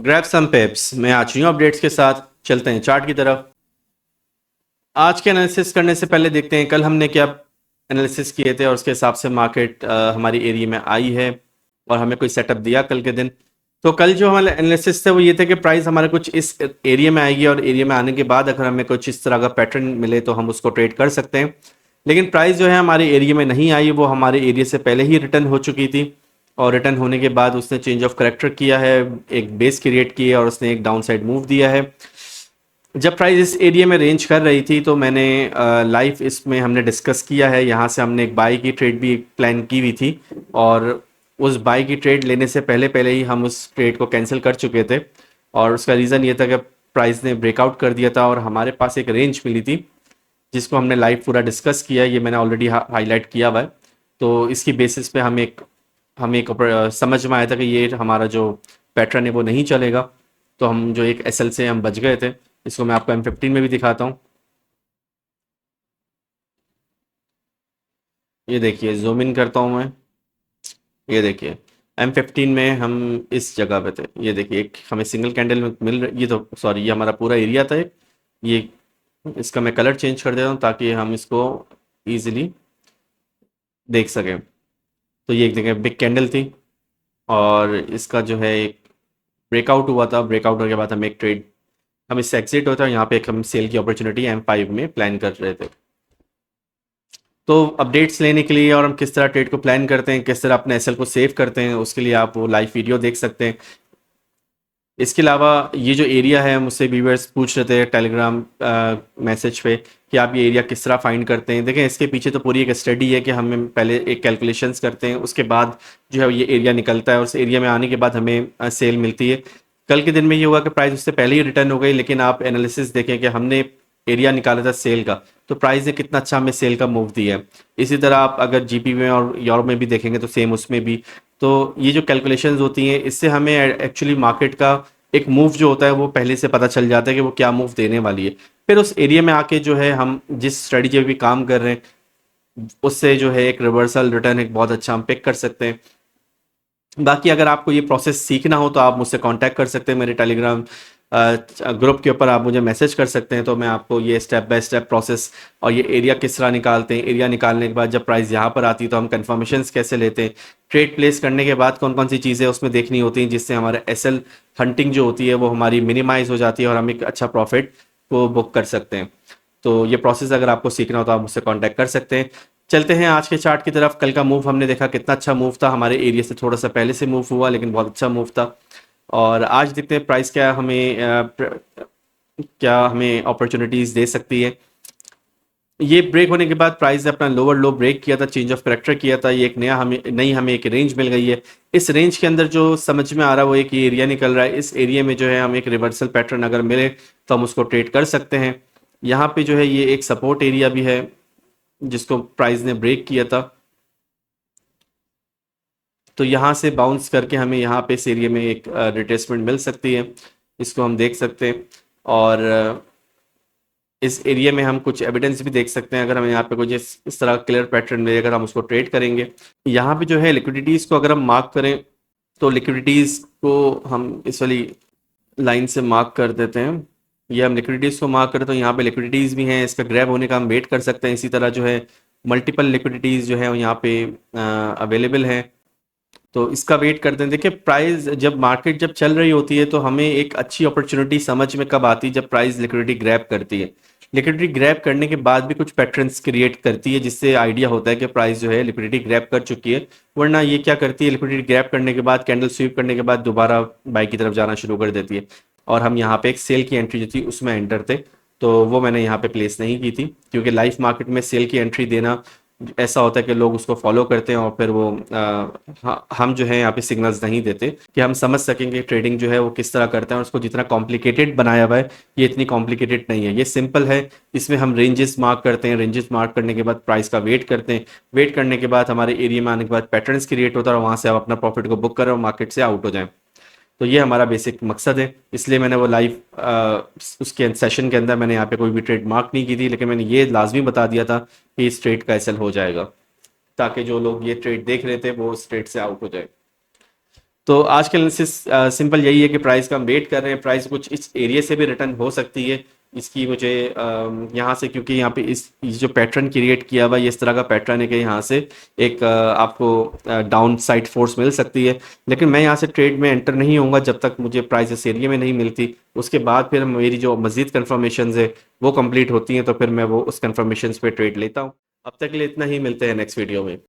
Grab सम पिप्स। मैं आज new updates के साथ चलते हैं चार्ट की तरफ। आज के एनालिसिस करने से पहले देखते हैं कल हमने क्या एनालिसिस किए थे और उसके हिसाब से मार्केट हमारी एरिया में आई है और हमें कोई सेटअप दिया कल के दिन। तो कल जो हमारे एनालिसिस थे वो ये थे कि प्राइस हमारे कुछ इस एरिया में आएगी और एरिया में आने के बाद अगर हमें कुछ इस तरह का पैटर्न मिले तो हम उसको ट्रेड कर सकते हैं। लेकिन प्राइस जो है हमारे एरिया में नहीं आई, वो हमारे एरिया से पहले ही रिटर्न हो चुकी थी और रिटर्न होने के बाद उसने चेंज ऑफ करेक्टर किया है, एक बेस क्रिएट की है और उसने एक डाउन साइड मूव दिया है। जब प्राइस इस एरिया में रेंज कर रही थी तो मैंने लाइव इसमें हमने डिस्कस किया है, यहाँ से हमने एक बाई की ट्रेड भी प्लान की हुई थी और उस बाई की ट्रेड लेने से पहले पहले ही हम उस ट्रेड को कैंसिल कर चुके थे और उसका रीज़न ये था कि प्राइस ने ब्रेकआउट कर दिया था और हमारे पास एक रेंज मिली थी जिसको हमने लाइव पूरा डिस्कस किया है। ये मैंने ऑलरेडी हाईलाइट किया हुआ है। तो इसकी बेसिस पे हमें एक समझ में आया था कि ये हमारा जो पैटर्न है वो नहीं चलेगा, तो हम जो एक एसएल से हम बच गए थे। इसको मैं आपको M15 में भी दिखाता हूँ। ये देखिए, जूम इन करता हूँ मैं। ये देखिए, M15 में हम इस जगह पे थे। ये देखिए, एक हमें सिंगल कैंडल में मिल रही, ये तो सॉरी, ये हमारा पूरा एरिया था। ये इसका मैं कलर चेंज कर देता हूँ ताकि हम इसको ईजिली देख सकें। तो ये एक देखें, बिग कैंडल थी और इसका जो है एक ब्रेकआउट हुआ था। ब्रेकआउट होने के बाद हम एक ट्रेड, हम इससे एग्जिट होता है। यहाँ पे एक हम सेल की अपॉर्चुनिटी M5 में प्लान कर रहे थे। तो अपडेट्स लेने के लिए और हम किस तरह ट्रेड को प्लान करते हैं, किस तरह अपने एसएल को सेव करते हैं, उसके लिए आप वो लाइव वीडियो देख सकते हैं। इसके अलावा ये जो एरिया है, मुझसे व्यूअर्स पूछ रहे थे टेलीग्राम मैसेज पे कि आप ये एरिया किस तरह फाइंड करते हैं। देखें, इसके पीछे तो पूरी एक स्टडी है कि हमें पहले एक कैलकुलेशंस करते हैं, उसके बाद जो है ये एरिया निकलता है और उस एरिया में आने के बाद हमें सेल मिलती है। कल के दिन में ये हुआ कि प्राइस उससे पहले ही रिटर्न हो गई, लेकिन आप एनालिसिस देखें कि हमने एरिया निकाला था सेल का, तो प्राइस ने कितना अच्छा हमें सेल का मूव दिया है। इसी तरह आप अगर जीपी में और यूरोप में भी देखेंगे तो सेम उसमें भी। तो ये जो कैलकुलेशंस होती हैं, इससे हमें एक्चुअली मार्केट का एक मूव जो होता है वो पहले से पता चल जाता है कि वो क्या मूव देने वाली है। फिर उस एरिया में आके जो है हम जिस स्ट्रेटजी पे भी काम कर रहे हैं उससे जो है एक रिवर्सल रिटर्न एक बहुत अच्छा हम पिक कर सकते हैं। बाकी अगर आपको ये प्रोसेस सीखना हो तो आप मुझसे कांटेक्ट कर सकते हैं। मेरे टेलीग्राम ग्रुप के ऊपर आप मुझे मैसेज कर सकते हैं, तो मैं आपको ये स्टेप बाय स्टेप प्रोसेस और ये एरिया किस तरह निकालते हैं, एरिया निकालने के बाद जब प्राइस यहाँ पर आती है तो हम कन्फर्मेशंस कैसे लेते हैं, ट्रेड प्लेस करने के बाद कौन कौन सी चीज़ें उसमें देखनी होती हैं जिससे हमारा एसएल हंटिंग जो होती है वो हमारी मिनिमाइज हो जाती है और हम एक अच्छा प्रॉफिट को बुक कर सकते हैं। तो ये प्रोसेस अगर आपको सीखना हो तो आप मुझसे कांटेक्ट कर सकते हैं। चलते हैं आज के चार्ट की तरफ। कल का मूव हमने देखा कितना अच्छा मूव था, हमारे एरिया से थोड़ा सा पहले से मूव हुआ लेकिन बहुत अच्छा मूव था। और आज देखते हैं प्राइस क्या हमें अपॉर्चुनिटीज़ दे सकती है। ये ब्रेक होने के बाद प्राइस ने अपना लोअर लो ब्रेक किया था, चेंज ऑफ करेक्टर किया था। ये एक हमें एक रेंज मिल गई है। इस रेंज के अंदर जो समझ में आ रहा है वो एक ये एरिया निकल रहा है। इस एरिया में जो है हम एक रिवर्सल पैटर्न अगर मिले तो हम उसको ट्रेड कर सकते हैं। यहाँ पे जो है ये एक सपोर्ट एरिया भी है जिसको प्राइस ने ब्रेक किया था। तो यहाँ से बाउंस करके हमें यहाँ पे इस एरिया में एक रिट्रेसमेंट मिल सकती है, इसको हम देख सकते हैं। और इस एरिया में हम कुछ एविडेंस भी देख सकते हैं। अगर हमें यहाँ पे कुछ इस तरह क्लियर पैटर्न में अगर हम उसको ट्रेड करेंगे, यहाँ पे जो है लिक्विडिटीज़ को अगर हम मार्क करें तो लिक्विडिटीज़ को हम इस वाली लाइन से मार्क कर देते हैं। ये हम लिक्विडिटीज़ को मार्क करें तो यहाँ पे लिक्विडिटीज़ भी हैं, इसका ग्रैब होने का हम वेट कर सकते हैं। इसी तरह जो है मल्टीपल लिक्विडिटीज़ जो है यहाँ पे अवेलेबल हैं, तो इसका वेट करते हैं। देखिए, प्राइस जब मार्केट जब चल रही होती है तो हमें एक अच्छी अपॉर्चुनिटी समझ में कब आती है, जब प्राइस लिक्विडिटी ग्रैब करती है। लिक्विडिटी ग्रैब करने के बाद भी कुछ पैटर्न्स क्रिएट करती है जिससे आइडिया होता है कि प्राइस जो है लिक्विडिटी ग्रैब कर चुकी है। वरना ये क्या करती है, लिक्विडिटी ग्रैब करने के बाद कैंडल स्वीप करने के बाद दोबारा बाई की तरफ जाना शुरू कर देती है। और हम यहाँ पे एक सेल की एंट्री जो थी उसमें एंटर थे, तो वो मैंने यहाँ पे प्लेस नहीं की थी क्योंकि लाइव मार्केट में सेल की एंट्री देना ऐसा होता है कि लोग उसको फॉलो करते हैं और फिर वो हम जो है यहाँ पे सिग्नल्स नहीं देते कि हम समझ सकेंगे ट्रेडिंग जो है वो किस तरह करते हैं। और उसको जितना कॉम्प्लिकेटेड बनाया हुआ है, ये इतनी कॉम्प्लिकेटेड नहीं है, ये सिंपल है। इसमें हम रेंजेस मार्क करते हैं, रेंजेस मार्क करने के बाद प्राइस का वेट करते हैं, वेट करने के बाद हमारे एरिया में आने के बाद पैटर्न्स क्रिएट होता है और वहाँ से आप अपना प्रॉफिट को बुक करें और मार्केट से आउट हो जाएं। तो ये हमारा बेसिक मकसद है, इसलिए मैंने वो लाइव उसके सेशन के अंदर मैंने यहाँ पे कोई भी ट्रेड मार्क नहीं की थी, लेकिन मैंने ये लाजमी बता दिया था कि इस ट्रेड का एसएल हो जाएगा ताकि जो लोग ये ट्रेड देख रहे थे वो उस ट्रेड से आउट हो जाए। तो आज का एनालिसिस सिंपल यही है कि प्राइस का हम वेट कर रहे हैं, प्राइस कुछ इस एरिया से भी रिटर्न हो सकती है। इसकी मुझे यहाँ से, क्योंकि यहाँ पे इस जो पैटर्न क्रिएट किया हुआ ये इस तरह का पैटर्न है कि यहाँ से एक आपको डाउन साइड फोर्स मिल सकती है। लेकिन मैं यहाँ से ट्रेड में एंटर नहीं होऊंगा जब तक मुझे प्राइस इस एरिया में नहीं मिलती। उसके बाद फिर मेरी जो मजीद कन्फर्मेशन है वो कंप्लीट होती हैं, तो फिर मैं वो उस कन्फर्मेशन पे ट्रेड लेता हूँ। अब तक के लिए इतना ही, मिलते हैं नेक्स्ट वीडियो में।